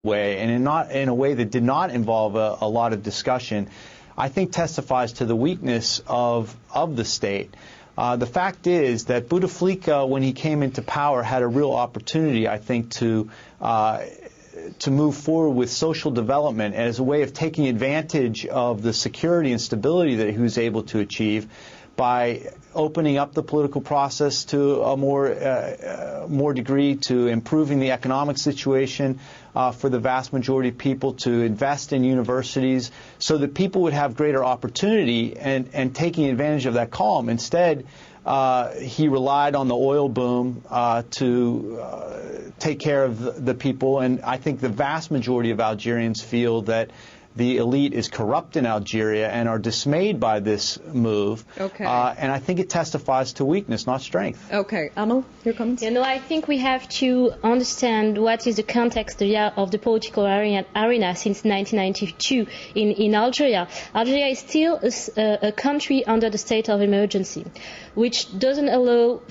way, and in a way that did not involve a lot of discussion, I think testifies to the weakness of the state. The fact is that Bouteflika, when he came into power, had a real opportunity, I think, to move forward with social development as a way of taking advantage of the security and stability that he was able to achieve by opening up the political process to a more degree, to improving the economic situation for the vast majority of people, to invest in universities so that people would have greater opportunity and taking advantage of that calm. Instead, he relied on the oil boom to take care of the people, and I think the vast majority of Algerians feel that the elite is corrupt in Algeria and are dismayed by this move. Okay. And I think it testifies to weakness, not strength. Okay. Amal, your comments? You know, I think we have to understand what is the context of the political arena since 1992 in Algeria. Algeria is still a country under the state of emergency, which doesn't allow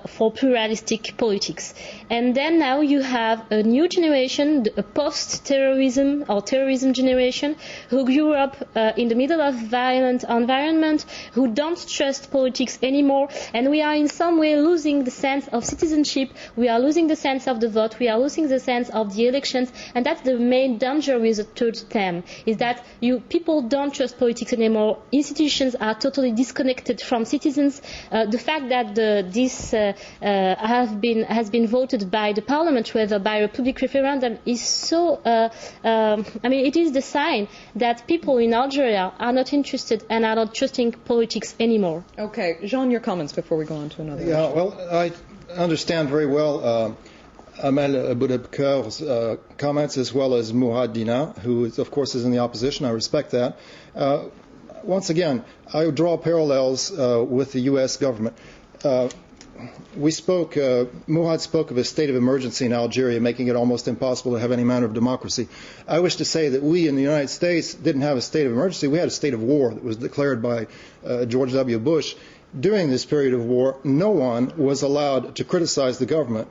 for pluralistic politics. And then now you have a new generation, a post-terrorism or terrorism generation, who grew up in the middle of violent environment, who don't trust politics anymore, and we are in some way losing the sense of citizenship, we are losing the sense of the vote, we are losing the sense of the elections, and that's the main danger with the third term, is that people don't trust politics anymore, institutions are totally disconnected from citizens. The fact that this has been voted by the parliament, whether by a public referendum, is so, it is the sign that people in Algeria are not interested and are not trusting politics anymore. Okay. Jean, your comments before we go on to another issue. Well, I understand very well Amal Bouteflika's comments, as well as Mourad Dhina, who, of course, is in the opposition. I respect that. Once again, I draw parallels with the U.S. government. Mourad spoke of a state of emergency in Algeria, making it almost impossible to have any manner of democracy. I wish to say that we in the United States didn't have a state of emergency. We had a state of war that was declared by George W. Bush. During this period of war, no one was allowed to criticize the government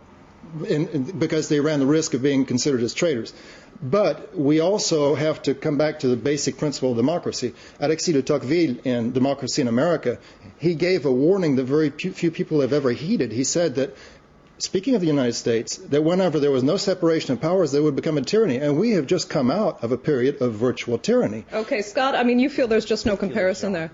because they ran the risk of being considered as traitors. But we also have to come back to the basic principle of democracy. Alexis de Tocqueville in Democracy in America, he gave a warning that very few people have ever heeded. He said that, speaking of the United States, that whenever there was no separation of powers, there would become a tyranny. And we have just come out of a period of virtual tyranny. Okay, Scott, you feel there's just no comparison there?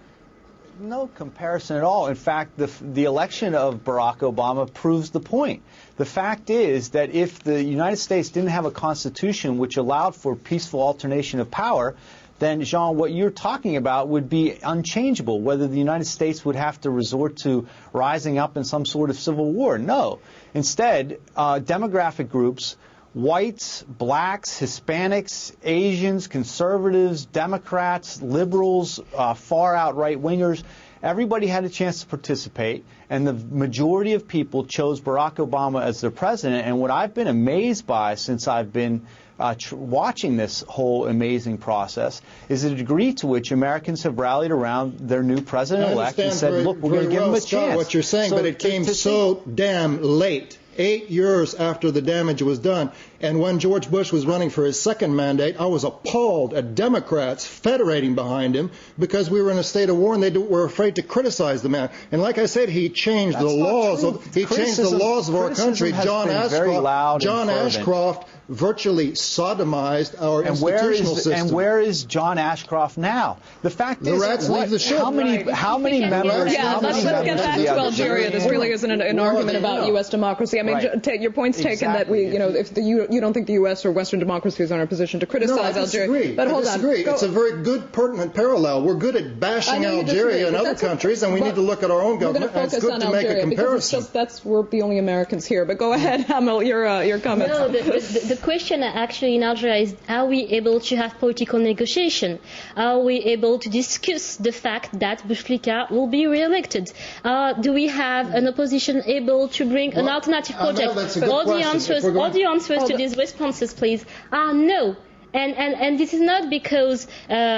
No comparison at all. In fact, the election of Barack Obama proves the point. The fact is that if the United States didn't have a constitution which allowed for peaceful alternation of power, then, Jean, what you're talking about would be unchangeable, whether the United States would have to resort to rising up in some sort of civil war. No. Instead, demographic groups, whites, blacks, Hispanics, Asians, conservatives, Democrats, liberals, far-out right-wingers, everybody had a chance to participate, and the majority of people chose Barack Obama as their president. And what I've been amazed by since I've been watching this whole amazing process is the degree to which Americans have rallied around their new president-elect and said, look, we're going to give him a chance. What you're saying, but it came so damn late. 8 years after the damage was done. And when George Bush was running for his second mandate, I was appalled at Democrats federating behind him because we were in a state of war and they were afraid to criticize the man. And like I said, he changed the laws of our country. John Ashcroft virtually sodomized our institutional system. And where is John Ashcroft now? The fact is, the rats leave the ship. How many members? Yeah, let's get back to Algeria. This really isn't an argument about U.S. democracy. Your point's taken that if you don't think the U.S. or Western democracies are in a position to criticize Algeria. But hold on. It's a very good, pertinent parallel. We're good at bashing Algeria and other countries, and we need to look at our own government. And it's good to make a comparison. We're the only Americans here. But go ahead, Amal, your comments. No, the question actually in Algeria is, are we able to have political negotiation? Are we able to discuss the fact that Bouteflika will be re-elected? Do we have an opposition able to bring an alternative project? All the answers to these responses, please, are no. And this is not because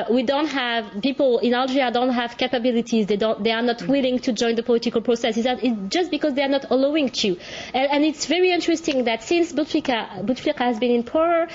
we don't have people in Algeria don't have capabilities. They are not willing to join the political process. It's just because they are not allowing to. And it's very interesting that since Bouteflika has been in power,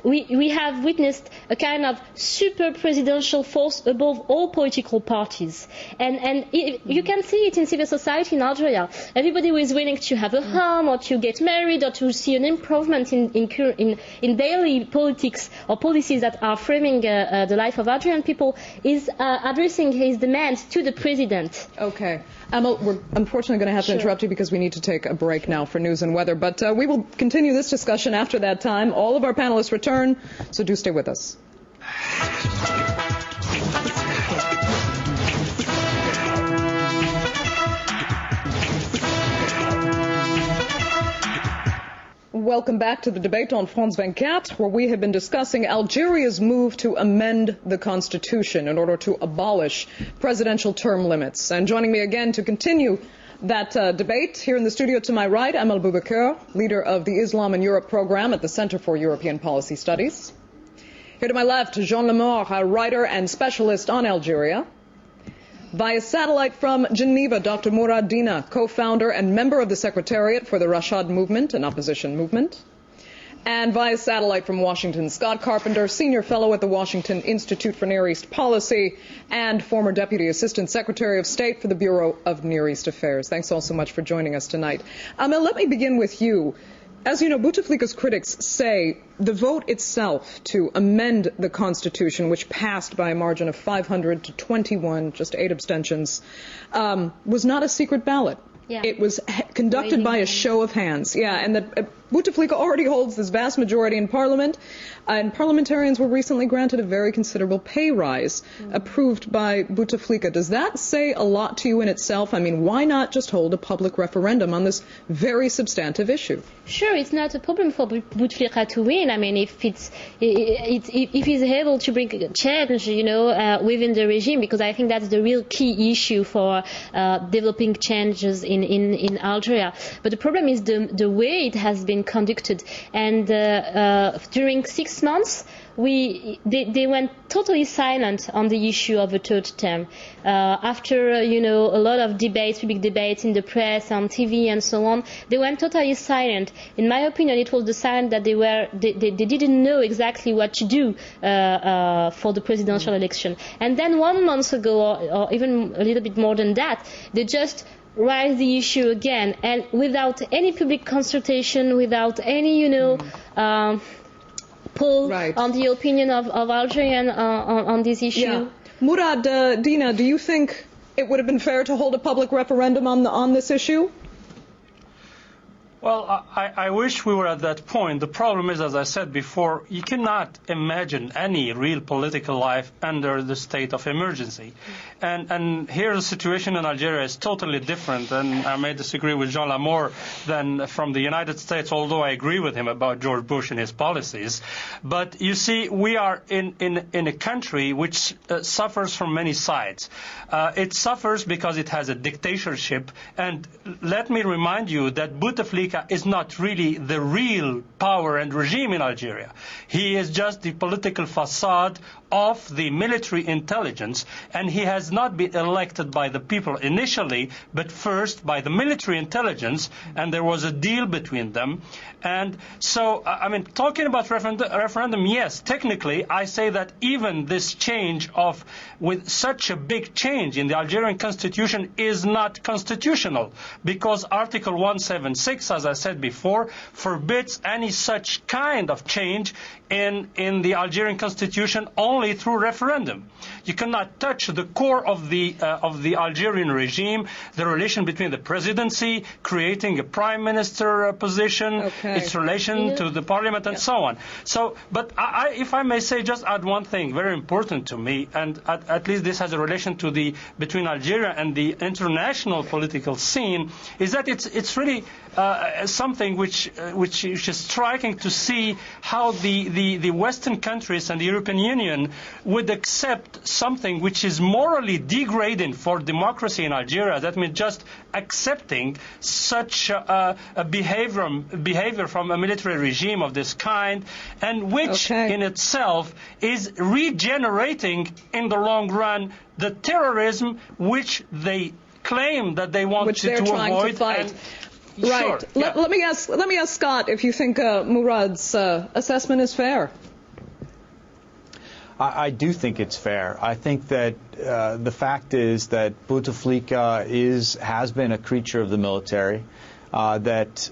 we have witnessed a kind of super presidential force above all political parties. And you can see it in civil society in Algeria. Everybody who is willing to have a home or to get married or to see an improvement in daily politics or policies that are framing the life of Algerian people is addressing his demands to the president. Okay. Amal, we're unfortunately going to have to interrupt you because we need to take a break now for news and weather. But we will continue this discussion after that time. All of our panelists return, so do stay with us. Welcome back to the debate on France 24, where we have been discussing Algeria's move to amend the constitution in order to abolish presidential term limits. And joining me again to continue that debate here in the studio to my right, Amal Boubacar, leader of the Islam and Europe program at the Center for European Policy Studies. Here to my left, Jean Lemort, a writer and specialist on Algeria. Via satellite from Geneva, Dr. Mourad Dhina, co-founder and member of the Secretariat for the Rachad movement, an opposition movement. And via satellite from Washington, Scott Carpenter, senior fellow at the Washington Institute for Near East Policy and former Deputy Assistant Secretary of State for the Bureau of Near East Affairs. Thanks all so much for joining us tonight. Amel, let me begin with you. As you know, Bouteflika's critics say the vote itself to amend the Constitution, which passed by a margin of 500 to 21, just 8 abstentions, was not a secret ballot. Yeah. It was conducted by a show of hands. Yeah, and that Bouteflika already holds this vast majority in Parliament, and parliamentarians were recently granted a very considerable pay rise approved by Bouteflika. Does that say a lot to you in itself? I mean, why not just hold a public referendum on this very substantive issue? Sure, it's not a problem for Bouteflika to win. I mean, if he's able to bring change, within the regime, because I think that's the real key issue for developing changes in Algeria. But the problem is the way it has been conducted, and during 6 months they went totally silent on the issue of a third term. After a lot of debates, public debates in the press, on TV and so on, they went totally silent. In my opinion, it was the sign that they didn't know exactly what to do for the presidential election. And then 1 month ago, or even a little bit more than that, they just raise the issue again, and without any public consultation, without any, poll on the opinion of Algerian on this issue. Yeah. Mourad, Dhina, do you think it would have been fair to hold a public referendum on this issue? Well, I wish we were at that point. The problem is, as I said before, you cannot imagine any real political life under the state of emergency. And here the situation in Algeria is totally different, and I may disagree with Jean Lemort than from the United States, although I agree with him about George Bush and his policies. But you see, we are in a country which suffers from many sides. It suffers because it has a dictatorship, and let me remind you that Bouteflika is not really the real power and regime in Algeria. He is just the political facade of the military intelligence, and he has not been elected by the people initially, but first by the military intelligence, and there was a deal between them. And so, I mean, talking about referendum, yes, technically, I say that even this change with such a big change in the Algerian constitution is not constitutional, because Article 176, as I said before, forbids any such kind of change in the Algerian constitution only through referendum. You cannot touch the core of the Algerian regime, the relation between the presidency, creating a prime minister position, its relation to the parliament, and so on. So, but if I may say, just add one thing very important to me, and at least this has a relation to between Algeria and the international political scene, is that it's really something which is striking to see how the Western countries and the European Union would accept something which is morally degrading for democracy in Algeria. That means just accepting such a behavior from a military regime of this kind, and which in itself is regenerating in the long run the terrorism which they claim that they want to avoid. To fight. Right. Sure, yeah. Let me ask Scott if you think Murad's assessment is fair. I do think it's fair. I think that the fact is that Bouteflika has been a creature of the military. That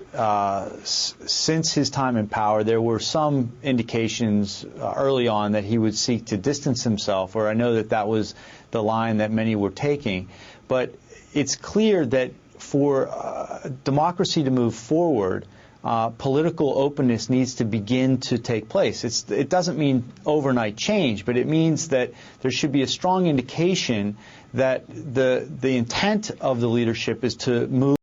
since his time in power, there were some indications early on that he would seek to distance himself, or I know that was the line that many were taking. But it's clear that for democracy to move forward, political openness needs to begin to take place. It doesn't mean overnight change, but it means that there should be a strong indication that the intent of the leadership is to move